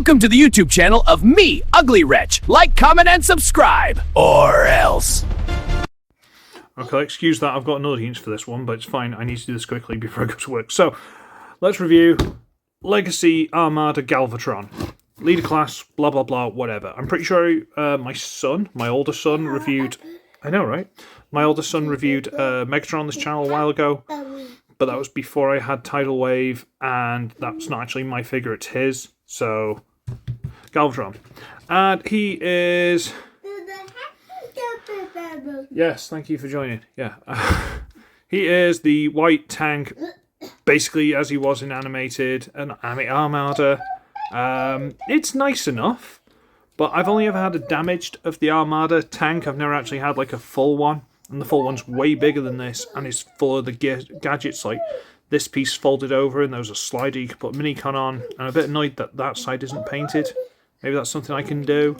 Welcome to the YouTube channel of me, Ugly Wretch. Like, comment, and subscribe. Or else. Okay, excuse that. I've got another hint for this one, but it's fine. I need to do this quickly before I go to work. So, let's review Legacy Armada Galvatron. Leader class, blah, blah, blah, whatever. I'm pretty sure my older son, reviewed... I know, right? My older son reviewed Megatron on this channel a while ago, but that was before I had TidalWave, and that's not actually my figure, it's his. So, Galvatron. And he is... Yes, thank you for joining. Yeah. He is the white tank, basically as he was in animated Armada. It's nice enough, but I've only ever had a damaged of the Armada tank. I've never actually had like a full one, and the full one's way bigger than this, and it's full of the gadgets, like this piece folded over, and there's a slider you can put minicon on. I'm a bit annoyed that that side isn't painted. Maybe that's something I can do.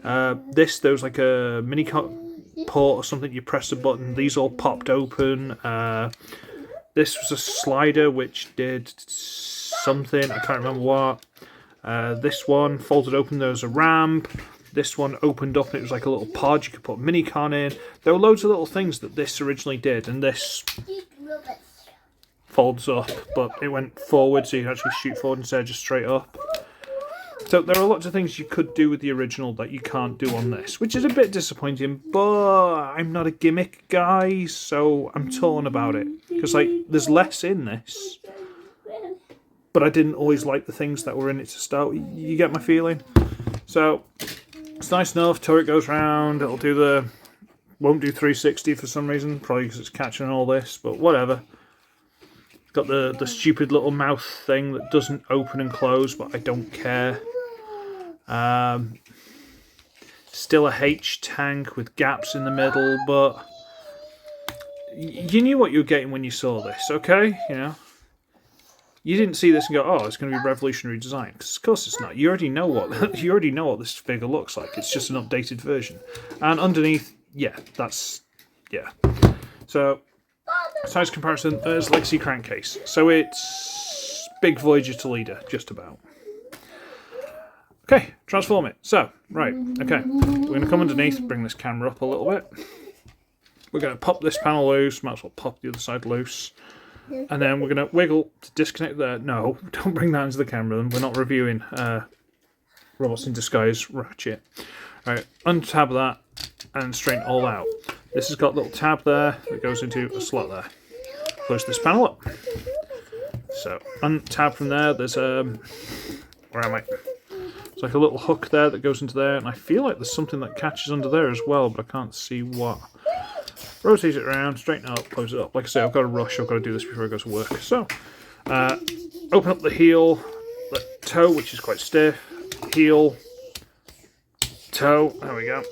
There's like a minicon port or something, you press a button, these all popped open. This was a slider which did something, I can't remember what. This one folded open, there was a ramp. This one opened up and it was like a little pod, you could put minicon in. There were loads of little things that this originally did, and this folds up, but it went forward so you can actually shoot forward instead of just straight up. So there are lots of things you could do with the original that you can't do on this, which is a bit disappointing, but I'm not a gimmick guy, so I'm torn about it. Because like, there's less in this, but I didn't always like the things that were in it to start. You get my feeling? So, it's nice enough, turret goes round, it'll do the... won't do 360 for some reason, probably because it's catching all this, but whatever. Got the stupid little mouth thing that doesn't open and close, but I don't care. Still a H tank with gaps in the middle, but you knew what you were getting when you saw this, okay? You know, you didn't see this and go, "Oh, it's going to be revolutionary design." Because of course it's not. You already know what this figure looks like. It's just an updated version. And underneath, yeah. So. Size comparison, there's Legacy crankcase. So it's big Voyager to leader, just about. Okay, transform it. So, right, okay. We're going to come underneath, bring this camera up a little bit. We're going to pop this panel loose, might as well pop the other side loose. And then we're going to wiggle to disconnect there. No, don't bring that into the camera, then we're not reviewing Robots in Disguise Ratchet. Alright, untab that and straighten it all out. This has got a little tab there that goes into a slot there. Close this panel up. So, untab from there, there's where am I? There's like a little hook there that goes into there, and I feel like there's something that catches under there as well, but I can't see what. Rotate it around, straighten it up, close it up. Like I say, I've got to rush, I've got to do this before I go to work. So, open up the heel, the toe, which is quite stiff, heel, toe, there we go.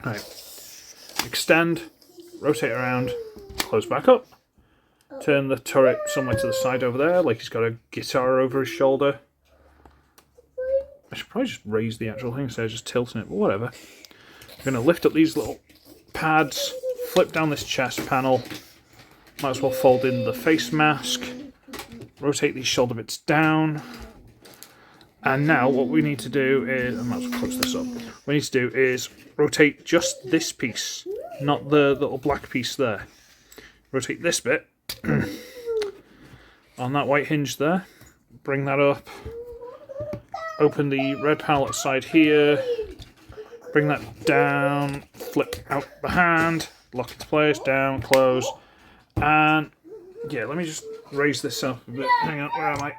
Right. Extend, rotate around, close back up, turn the turret somewhere to the side over there, like he's got a guitar over his shoulder. I should probably just raise the actual thing instead of just tilting it, but whatever. I'm going to lift up these little pads, flip down this chest panel, might as well fold in the face mask, rotate these shoulder bits down. And now what we need to do is, I might as well close this up, what we need to do is rotate just this piece, not the little black piece there. Rotate this bit on that white hinge there, bring that up, open the red panel at the side here, bring that down, flip out the hand, lock into place, down, close, and yeah, let me just raise this up a bit. Hang on, where am I?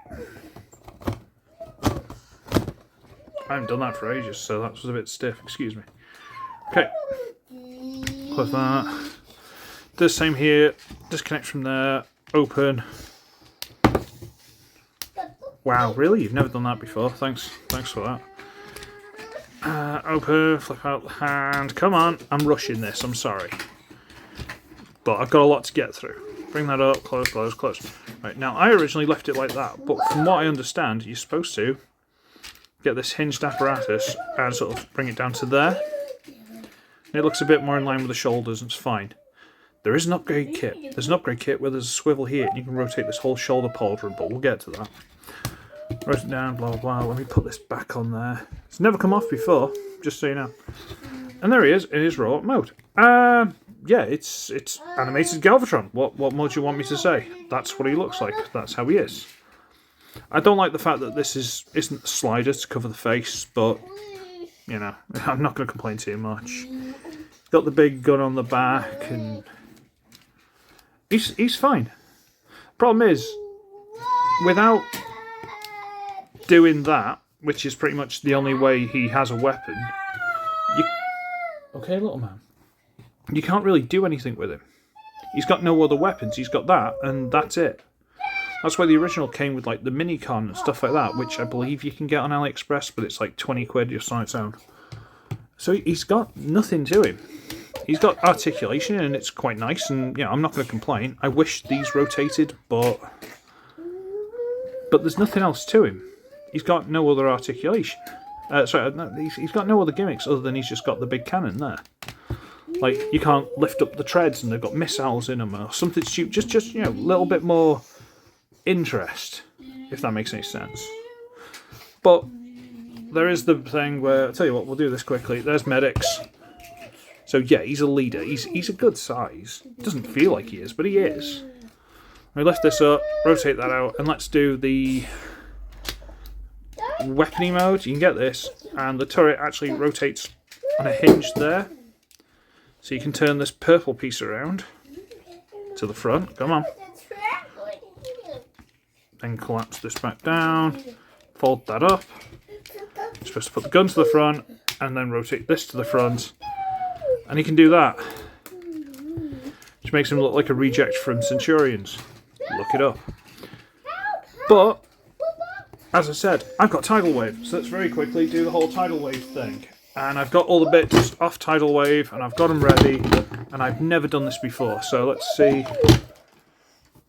I haven't done that for ages, so that was a bit stiff, excuse me. Okay, close that. Do the same here, disconnect from there, open. Wow, really? You've never done that before? Thanks for that. Open, flip out the hand. Come on, I'm rushing this, I'm sorry. But I've got a lot to get through. Bring that up, close, close, close. Right, now I originally left it like that, but from what I understand, you're supposed to get this hinged apparatus and sort of bring it down to there. And it looks a bit more in line with the shoulders and it's fine. There is an upgrade kit. There's an upgrade kit where there's a swivel here and you can rotate this whole shoulder pauldron, but we'll get to that. Rotate it down, blah, blah, blah. Let me put this back on there. It's never come off before, just so you know. And there he is in his robot mode. Yeah, it's animated Galvatron. What more do you want me to say? That's what he looks like. That's how he is. I don't like the fact that this isn't a slider to cover the face, but, you know, I'm not going to complain too much. Got the big gun on the back, and he's fine. Problem is, without doing that, which is pretty much the only way he has a weapon, okay, little man, you can't really do anything with him. He's got no other weapons. He's got that, and that's it. That's why the original came with like the mini-con and stuff like that, which I believe you can get on AliExpress, but it's like 20 quid just on its own. So he's got nothing to him. He's got articulation, and it's quite nice, and you know, I'm not going to complain. I wish these rotated, but there's nothing else to him. He's got no other articulation. He's got no other gimmicks other than he's just got the big cannon there. Like, you can't lift up the treads and they've got missiles in them or something stupid. Just you know, a little bit more interest, if that makes any sense. But there is the thing where, I'll tell you what, we'll do this quickly. There's medics. So yeah, he's a leader. He's a good size. Doesn't feel like he is, but he is. We lift this up, rotate that out, and let's do the weapony mode. You can get this, and the turret actually rotates on a hinge there. So you can turn this purple piece around to the front. Come on. Then collapse this back down, fold that up. You're supposed to put the gun to the front, and then rotate this to the front. And he can do that. Which makes him look like a reject from Centurions. Look it up. But, as I said, I've got TidalWave, so let's very quickly do the whole TidalWave thing. And I've got all the bits off TidalWave, and I've got them ready, and I've never done this before, so let's see.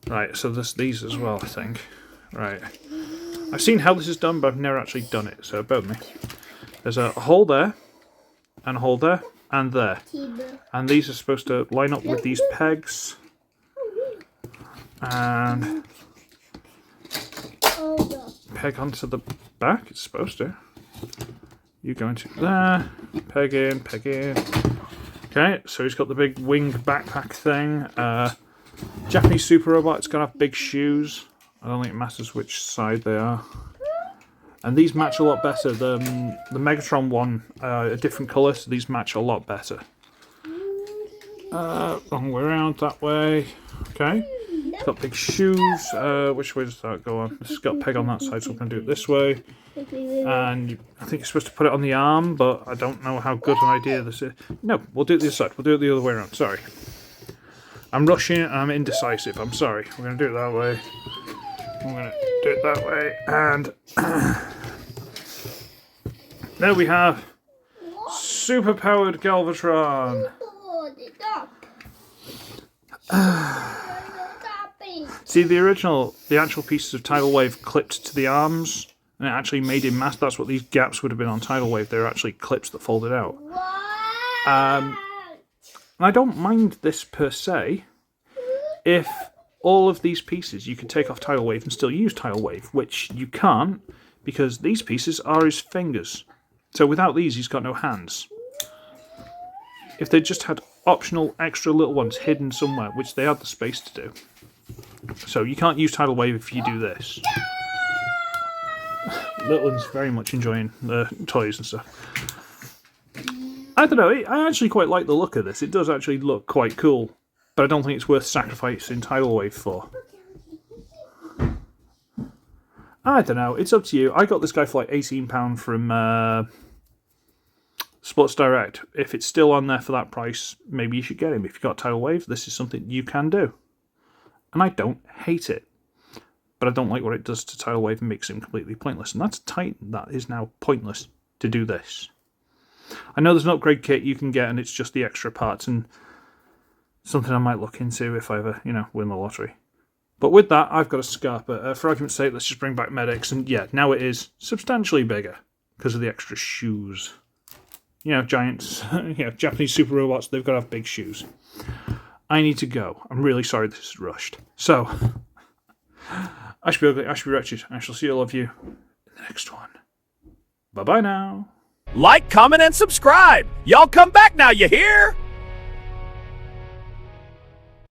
Right, so there's these as well, I think. Right. I've seen how this is done, but I've never actually done it, so bear with me. There's a hole there, and a hole there, and there. And these are supposed to line up with these pegs. And peg onto the back, it's supposed to. You go into there, peg in, peg in. Okay, so he's got the big wing backpack thing. Japanese super robot, it's going to have big shoes. I don't think it matters which side they are. And these match a lot better. The Megatron one, a different colour, so these match a lot better. Wrong way around, that way. Okay. It's got big shoes. Which way does that go on? This has got a peg on that side, so we're going to do it this way. And I think you're supposed to put it on the arm, but I don't know how good an idea this is. No, we'll do it the other side. We'll do it the other way around. Sorry. I'm rushing and I'm indecisive. I'm sorry. We're going to do it that way. We're going to do it that way. And there we have super-powered Galvatron. See, the actual pieces of TidalWave clipped to the arms, and it actually made in mass. That's what these gaps would have been on TidalWave. They were actually clips that folded out. And I don't mind this per se, if all of these pieces you can take off TidalWave and still use TidalWave, which you can't, because these pieces are his fingers. So without these, he's got no hands. If they just had optional extra little ones hidden somewhere, which they had the space to do. So you can't use TidalWave if you do this. Little one's very much enjoying the toys and stuff. I don't know, I actually quite like the look of this. It does actually look quite cool, but I don't think it's worth sacrificing TidalWave for. I don't know, it's up to you. I got this guy for like £18 from Sports Direct. If it's still on there for that price, maybe you should get him. If you've got TidalWave, this is something you can do. And I don't hate it. But I don't like what it does to TidalWave and makes him completely pointless. And that's a Titan that is now pointless to do this. I know there's an upgrade kit you can get, and it's just the extra parts, and something I might look into if I ever, win the lottery. But with that, I've got a Scarpa. For argument's sake, let's just bring back medics, and yeah, now it is substantially bigger because of the extra shoes. Giants, Japanese super robots, they've got to have big shoes. I need to go. I'm really sorry this is rushed. So, I should be ugly, I should be wretched. I shall see all of you in the next one. Bye-bye now. Like, comment, and subscribe. Y'all come back now, you hear?